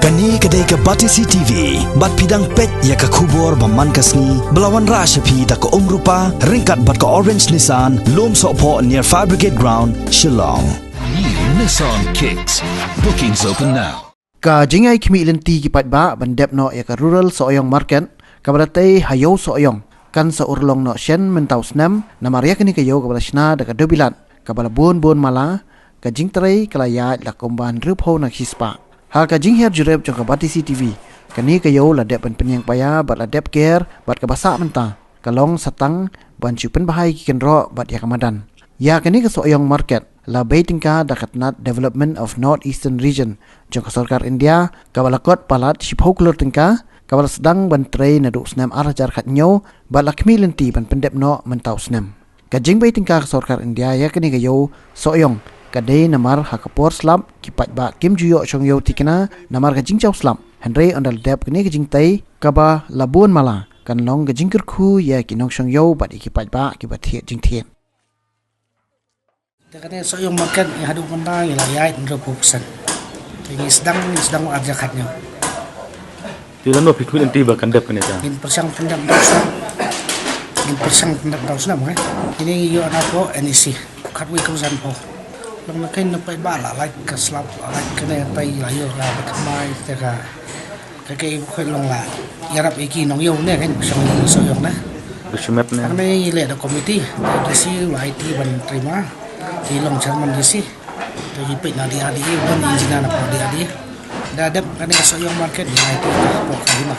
Kani kedai ke Batisi TV, bat pidang pet ya ke kubur baman kasni, belawan rashapi da ke rupa, ringkat bat ke Orange Nissan, lom sokpo near Fire Brigade Ground, Shillong. New Nissan Kicks. Bookings open now. Ka jingai kimi lenti ki pat ba bandep no ya ka rural soyong market, ka baratai hayo soyong, kan sa urlong no shen mentau snam, namaria kini kayo ka balashna da ka dobilan, ka balabun mala, ka jingtrai kalaya la komban rupo na hispa. Hal ka jing her jurep jong ka Batisi TV. Kani kayo la dep penyang paya bat la dep care bat ka basa menta. Kalong satang ban chupen bahai ki kenro bat ya kamadan. Ya kani ka soyong market la baitingka dakatnat development of northeastern region jong ka sarkar India ka balakot palat shiphoklor tingka ka bal sedang ban tray na du snam arajar khatnyo bat lakmi lenti ban pendep no mentau snam. Ka jing baitingka ka sarkar India ya kani kayo soyong kadai namar hakapor slam kipat ba kim juyo chong yo tikna namar ka jingchau slam henry ondal dep kini ka jingtai kaba labun mala kan long ka jingkir khu ya kinong chong yo bat ikipat ba ki bat thiet jingthien dekane so yung market ya hadu panda ya yai 100% ini sedang arja khatnya Tilan no pitwil enti ba kandap kene ta in persang pendap daus na kan ini yo anapo NEC khatwi kausan po lang nakin na pa bala like ka slap like kene tay layo ra batmai te ka kay ko long la yarap iki nong yo ne kan so yung na Bishumet ne ane ile da committee da si IT ban terima di long chairman di si to ipit na dia ban engineer na po dia da dep kane so yung market ni IT po kalima